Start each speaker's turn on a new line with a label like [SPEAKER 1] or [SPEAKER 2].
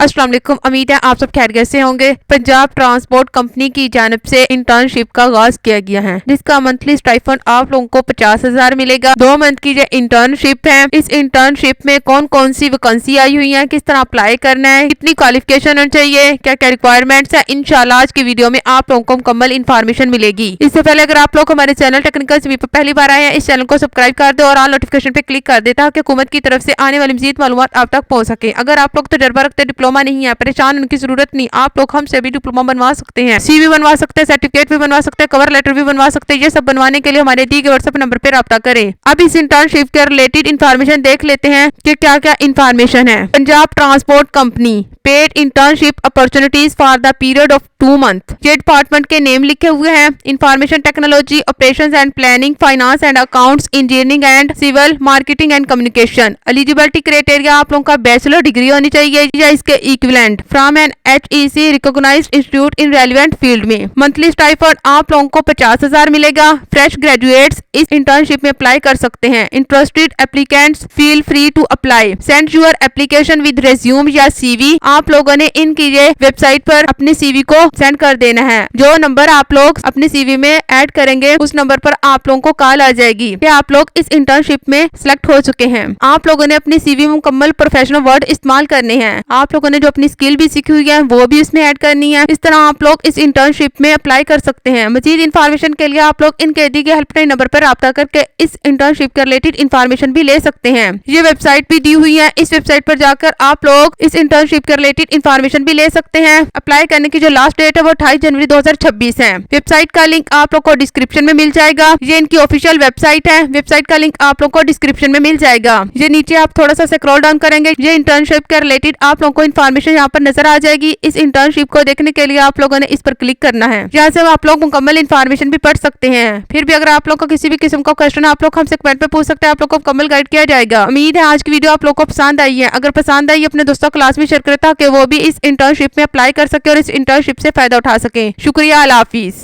[SPEAKER 1] अस्सलाम वालेकुम। उम्मीद है आप सब खैरियत से होंगे। पंजाब ट्रांसपोर्ट कंपनी की जानिब से इंटर्नशिप का आगाज किया गया है, जिसका मंथली स्टाइफंड आप लोगों को 50,000 मिलेगा। 2 मंथ की जो इंटर्नशिप है, इस इंटर्नशिप में कौन कौन सी वैकेंसी आई हुई है, किस तरह अप्लाई करना है, कितनी क्वालिफिकेशन होनी चाहिए, क्या क्या रिक्वायरमेंट्स है, इंशाल्लाह आज की वीडियो में आप लोगों को मुकम्मल इन्फॉर्मेशन मिलेगी। इससे पहले अगर आप लोग हमारे चैनल टेक्निकल से पहली बार आए हैं, इस चैनल को सब्सक्राइब कर दो और ऑल नोटिफिकेशन पे क्लिक कर दे ताकि हुकूमत की तरफ से आने वाली मजीद मालूमात आप तक पहुंच सके। अगर आप लोग तजर्बा रखते, डिप्लोमा नहीं है, परेशान होने की जरूरत नहीं, आप लोग हमसे भी डिप्लोमा बनवा सकते हैं, CV बनवा सकते हैं, सर्टिफिकेट भी बनवा सकते हैं, कवर लेटर भी बनवा सकते हैं। ये सब बनवाने के लिए हमारे दी गए व्हाट्सएप नंबर पर राब्ता करें। अब इस इंटर्नशिप के रिलेटेड इन्फॉर्मेशन देख लेते हैं कि क्या क्या इन्फॉर्मेशन है। Punjab transport company paid internship opportunities for the period of 2 month. ये डिपार्टमेंट के नेम लिखे हुए हैं। Information technology, operations and planning, finance and accounts, engineering and civil, marketing and communication. Eligibility criteria आप लोगों का बैचलर डिग्री होनी चाहिए या इसके equivalent from an HEC recognised institute in relevant field में। मंथली स्टाइफंड आप लोगों को 50,000 मिलेगा। फ्रेश ग्रेजुएट्स इस इंटर्नशिप में अप्लाई कर सकते हैं। Interested applicants feel free to apply. Send your application with resume या CV। आप लोगों ने इनकी ये वेबसाइट पर अपने CV को सेंड कर देना है। जो नंबर आप लोग अपने CV में ऐड करेंगे, उस नंबर पर आप लोगों को कॉल आ जाएगी कि आप लोग इस इंटर्नशिप में सिलेक्ट हो चुके हैं। आप लोगों ने अपनी CV में मुकम्मल प्रोफेशनल वर्ड इस्तेमाल करने हैं। आप लोगों ने जो अपनी स्किल भी सीखी हुई है वो भी इसमें ऐड करनी है। इस तरह आप लोग इस इंटर्नशिप में अप्लाई कर सकते हैं। मजीद इन्फॉर्मेशन के लिए आप लोग इनके दिए गए हेल्पलाइन नंबर पर राब्ता करके इस इंटर्नशिप के रिलेटेड इन्फॉर्मेशन भी ले सकते हैं। ये वेबसाइट भी दी हुई है। इस वेबसाइट पर जाकर आप लोग इस इंटर्नशिप के रिलेटेड इन्फॉर्मेशन भी ले सकते हैं। अप्लाई करने की जो लास्ट डेट है वो 28 जनवरी 2026 है। वेबसाइट का लिंक आप लोग को डिस्क्रिप्शन में मिल जाएगा। ये इनकी ऑफिशियल वेबसाइट है। वेबसाइट का लिंक आप लोग को डिस्क्रिप्शन में मिल जाएगा। ये नीचे आप थोड़ा सा स्क्रॉल डाउन करेंगे, ये इंटर्नशिप के रिलेटेड आप लोगों को इन्फॉर्मेशन यहाँ पर नजर आ जाएगी। इस इंटर्नशिप को देखने के लिए आप लोगों ने इस पर क्लिक करना है। यहाँ से आप लोग मुकम्मल इन्फॉर्मेशन भी पढ़ सकते हैं। फिर भी अगर आप लोग को किसी भी किस्म का क्वेश्चन आप लोग हमसे कमेंट पे पूछ सकते हैं, आप लोग को मुकम्मल गाइड किया जाएगा। उम्मीद है आज की वीडियो आप लोग को पसंद आई है। अगर पसंद आई, अपने दोस्तों क्लास में शेयर करें ताकि वो भी इस इंटर्नशिप में अप्लाई कर सके और इस इंटर्नशिप से फायदा उठा सके। शुक्रिया, अल्लाह हाफिज।